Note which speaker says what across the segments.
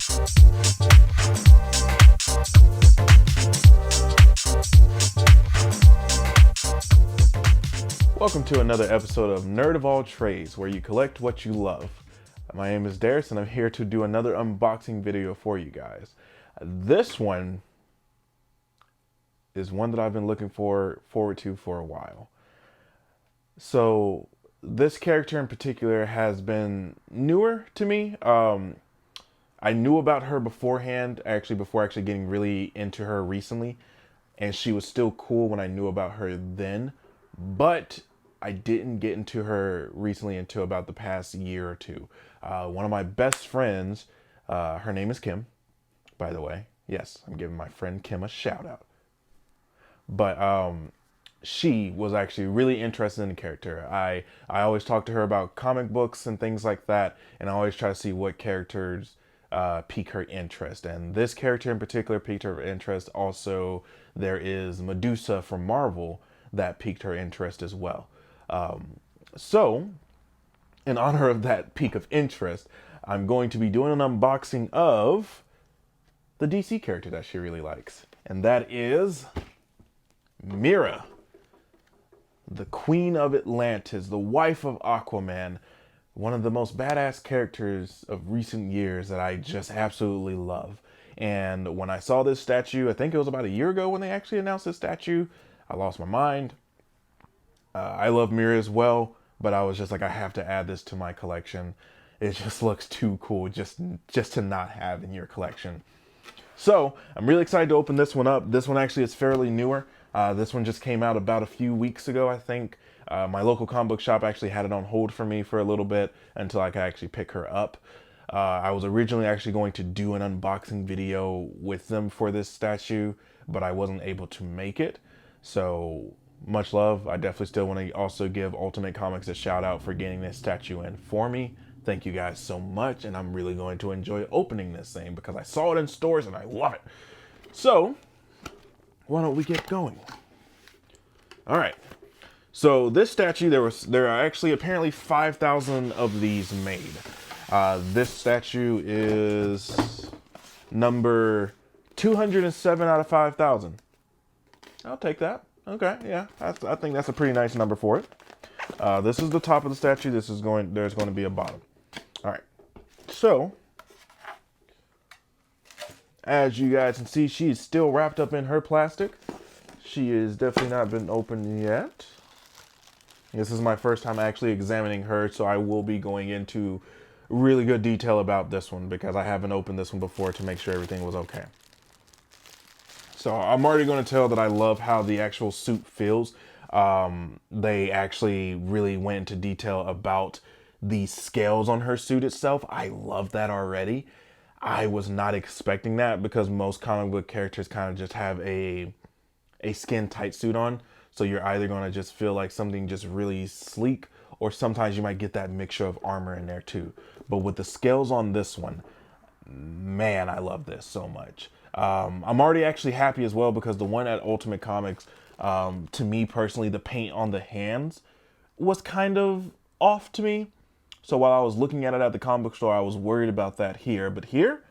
Speaker 1: Welcome to another episode of Nerd of All Trades, where you collect what you love. My name is Darius, and I'm here to do another unboxing video for you guys. This one is one that I've been looking forward to for a while. So this character in particular has been newer to me. I knew about her beforehand, before getting really into her recently, and she was still cool when I knew about her then, but I didn't get into her recently until about the past year or two. One of my best friends, her name is Kim, by the way. Yes, I'm giving my friend Kim a shout out. But she was actually really interested in the character. I always talk to her about comic books and things like that, and I always try to see what characters pique her interest. And this character in particular piqued her interest. Also, there is Medusa from Marvel that piqued her interest as well. So, in honor of that peak of interest, I'm going to be doing an unboxing of the DC character that she really likes. And that is Mera, the Queen of Atlantis, the wife of Aquaman, one of the most badass characters of recent years that I just absolutely love. And when I saw this statue, I think it was about a year ago when they actually announced this statue, I lost my mind. I love Mera as well, but I was just like, I have to add this to my collection. It just looks too cool just to not have in your collection. So I'm really excited to open this one up. This one actually is fairly newer. This one just came out about a few weeks ago, I think. My local comic book shop actually had it on hold for me for a little bit until I could actually pick her up. I was originally actually going to do an unboxing video with them for this statue, but I wasn't able to make it. So much love. I definitely still want to also give Ultimate Comics a shout out for getting this statue in for me. Thank you guys so much, and I'm really going to enjoy opening this thing because I saw it in stores and I love it. So, why don't we get going? All right. So this statue, there are actually apparently 5,000 of these made. This statue is number 207 out of 5,000. I'll take that. Okay, yeah, I think that's a pretty nice number for it. This is the top of the statue. There's going to be a bottom. All right. So, as you guys can see, she is still wrapped up in her plastic. She has definitely not been opened yet. This is my first time actually examining her, so I will be going into really good detail about this one because I haven't opened this one before to make sure everything was okay. So I'm already going to tell that I love how the actual suit feels. They actually really went into detail about the scales on her suit itself. I love that already. I was not expecting that because most comic book characters kind of just have a skin tight suit on. So you're either going to just feel like something just really sleek, or sometimes you might get that mixture of armor in there too. But with the scales on this one, man, I love this so much. I'm already actually happy as well because the one at Ultimate Comics, to me personally, the paint on the hands was kind of off to me. So while I was looking at it at the comic book store, I was worried about that here. But here,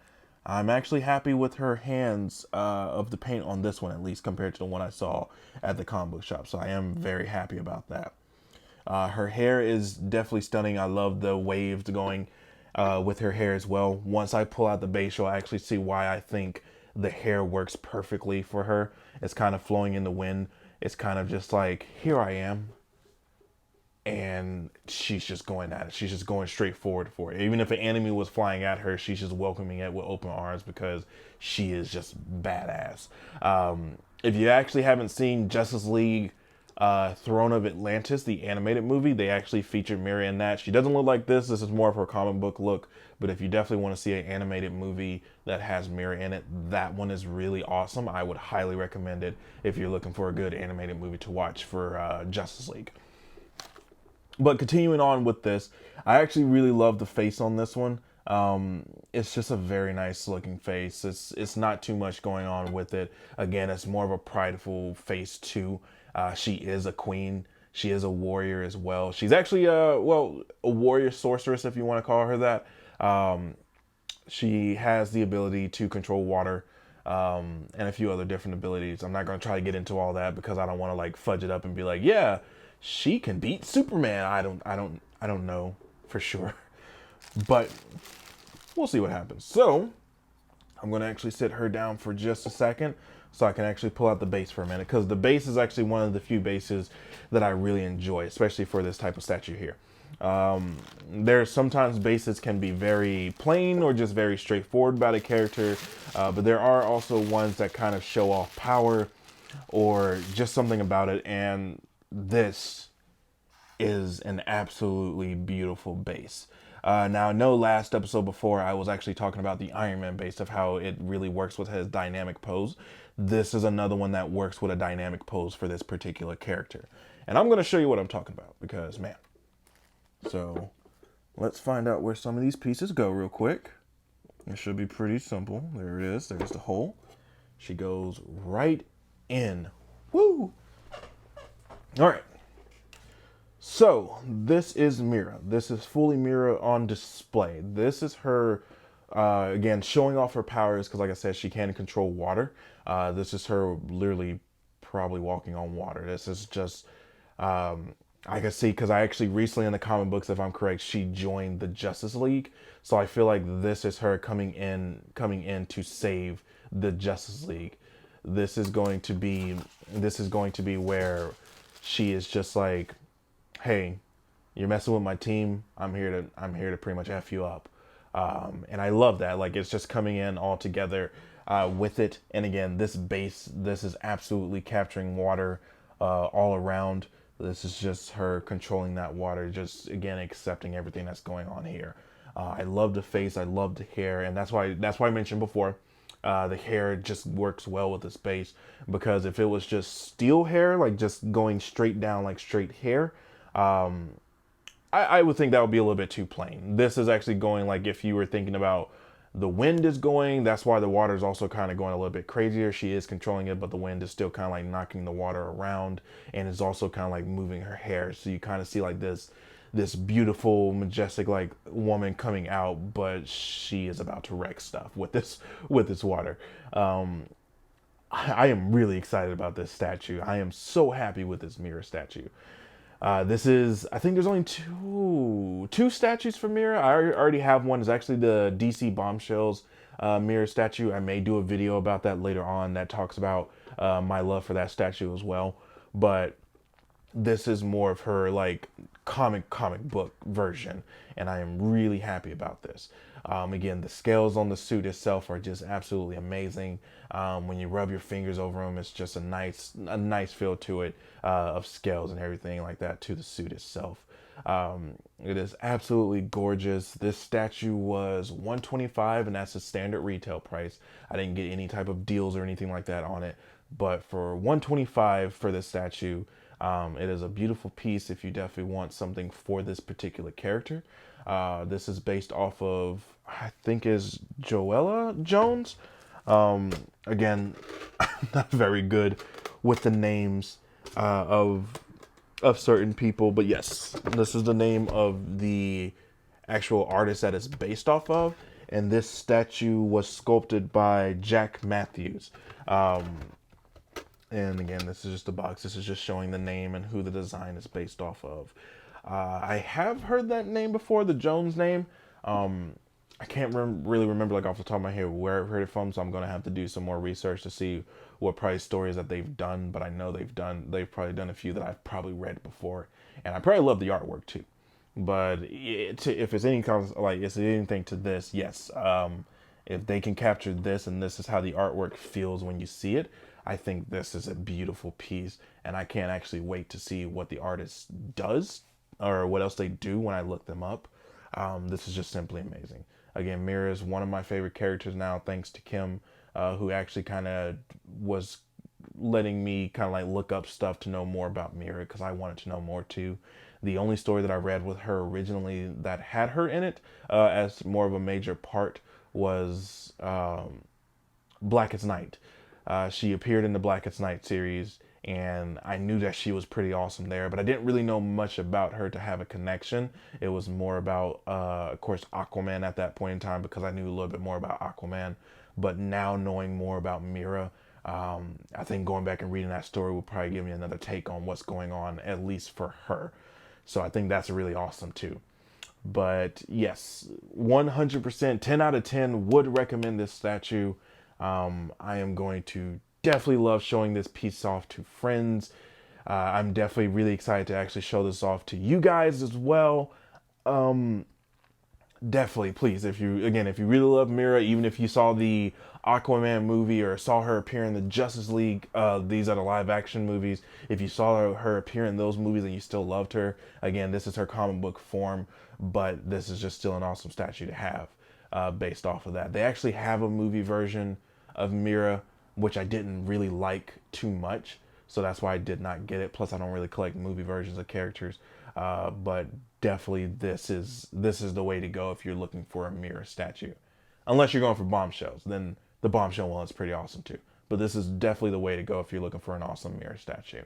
Speaker 1: I'm actually happy with her hands of the paint on this one, at least compared to the one I saw at the comic book shop. So I am very happy about that. Her hair is definitely stunning. I love the waves going with her hair as well. Once I pull out the base, you'll actually see why I think the hair works perfectly for her. It's kind of flowing in the wind. It's kind of just like, here I am. And she's just going at it. She's just going straight forward for it. Even if an enemy was flying at her, she's just welcoming it with open arms because she is just badass. If you actually haven't seen Justice League Throne of Atlantis, the animated movie, they actually featured Mera in that. She doesn't look like this. This is more of her comic book look. But if you definitely want to see an animated movie that has Mera in it, that one is really awesome. I would highly recommend it if you're looking for a good animated movie to watch for Justice League. But continuing on with this, I actually really love the face on this one. It's just a very nice looking face. It's not too much going on with it. Again, it's more of a prideful face too. She is a queen. She is a warrior as well. She's actually a warrior sorceress, if you want to call her that. She has the ability to control water, and a few other different abilities. I'm not going to try to get into all that because I don't want to like fudge it up and be like, yeah, she can beat Superman. I don't know for sure, but we'll see what happens. So I'm going to actually sit her down for just a second so I can actually pull out the base for a minute, because the base is actually one of the few bases that I really enjoy, especially for this type of statue here. There's sometimes bases can be very plain or just very straightforward about a character, but there are also ones that kind of show off power or just something about it, and this is an absolutely beautiful base. Now, I know last episode before I was actually talking about the Iron Man base of how it really works with his dynamic pose. This is another one that works with a dynamic pose for this particular character. And I'm going to show you what I'm talking about because, man. So, let's find out where some of these pieces go real quick. It should be pretty simple. There it is. There's the hole. She goes right in. Woo! All right. So, this is Mera. This is fully Mera on display. This is her, again, showing off her powers because, like I said, she can control water. This is her literally probably walking on water. This is just, I can see, because I actually recently in the comic books, if I'm correct, she joined the Justice League. So I feel like this is her coming in to save the Justice League. This is going to be where she is just like, hey, you're messing with my team. I'm here to pretty much F you up. And I love that. Like, it's just coming in all together with it. And again, this is absolutely capturing water all around. This is just her controlling that water, just again accepting everything that's going on here. I love the face, I love the hair, and that's why I mentioned before, the hair just works well with this base, because if it was just steel hair, like just going straight down like straight hair, I would think that would be a little bit too plain. This is actually going like, if you were thinking about the wind is going, that's why the water is also kind of going a little bit crazier. She is controlling it, but the wind is still kind of like knocking the water around, and is also kind of like moving her hair. So you kind of see like this beautiful, majestic like woman coming out, but she is about to wreck stuff with this water. I am really excited about this statue. I am so happy with this Mera statue. This is, I think there's only two statues for Mera. I already have one. It's actually the DC Bombshells Mera statue. I may do a video about that later on that talks about my love for that statue as well. But this is more of her like comic book version, and I am really happy about this. Again, the scales on the suit itself are just absolutely amazing. When you rub your fingers over them, it's just a nice feel to it, of scales and everything like that to the suit itself. It is absolutely gorgeous. This statue was $125, and that's the standard retail price. I didn't get any type of deals or anything like that on it, but for $125 for this statue, it is a beautiful piece if you definitely want something for this particular character. This is based off of, I think, is Joella Jones. Again, I'm not very good with the names of certain people, but yes, this is the name of the actual artist that it's based off of, and this statue was sculpted by Jack Matthews. And again, this is just a box. This is just showing the name and who the design is based off of. I have heard that name before, the Jones name. I can't really remember like off the top of my head where I've heard it from, so I'm going to have to do some more research to see what price stories that they've done. But I know they've probably done a few that I've probably read before, and I probably love the artwork too. But if it's any kind of, like, it's anything to this, yes. If they can capture this, and this is how the artwork feels when you see it, I think this is a beautiful piece, and I can't actually wait to see what the artist does or what else they do when I look them up. This is just simply amazing. Again, Mera is one of my favorite characters now, thanks to Kim, who actually kind of was letting me kind of like look up stuff to know more about Mera, because I wanted to know more too. The only story that I read with her originally that had her in it as more of a major part was Blackest Night. She appeared in the Blackest Night series, and I knew that she was pretty awesome there, but I didn't really know much about her to have a connection. It was more about, of course, Aquaman at that point in time, because I knew a little bit more about Aquaman. But now knowing more about Mera, I think going back and reading that story will probably give me another take on what's going on, at least for her. So I think that's really awesome too. But yes, 100%, 10 out of 10 would recommend this statue. I am going to definitely love showing this piece off to friends. I'm definitely really excited to actually show this off to you guys as well. Definitely, please, if you really love Mera, even if you saw the Aquaman movie or saw her appear in the Justice League, these are the live action movies. If you saw her appear in those movies and you still loved her, again, this is her comic book form, but this is just still an awesome statue to have, based off of that. They actually have a movie version of Mera, which I didn't really like too much, so that's why I did not get it. Plus, I don't really collect movie versions of characters, but definitely this is the way to go if you're looking for a Mera statue. Unless you're going for bombshells, then the bombshell one is pretty awesome too. But this is definitely the way to go if you're looking for an awesome Mera statue.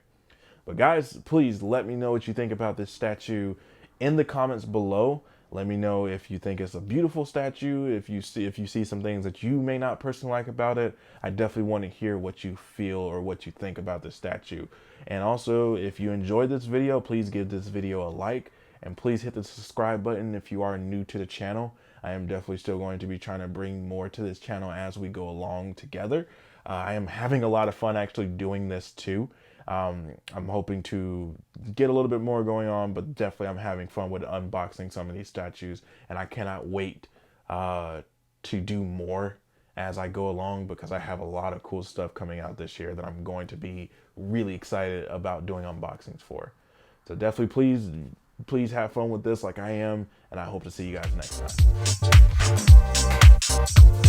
Speaker 1: But guys, please let me know what you think about this statue in the comments below. Let me know if you think it's a beautiful statue, if you see some things that you may not personally like about it. I definitely want to hear what you feel or what you think about this statue. And also, if you enjoyed this video, please give this video a like, and please hit the subscribe button if you are new to the channel. I am definitely still going to be trying to bring more to this channel as we go along together. I am having a lot of fun actually doing this too. I'm hoping to get a little bit more going on, but definitely I'm having fun with unboxing some of these statues, and I cannot wait to do more as I go along, because I have a lot of cool stuff coming out this year that I'm going to be really excited about doing unboxings for. So definitely please have fun with this like I am, and I hope to see you guys next time.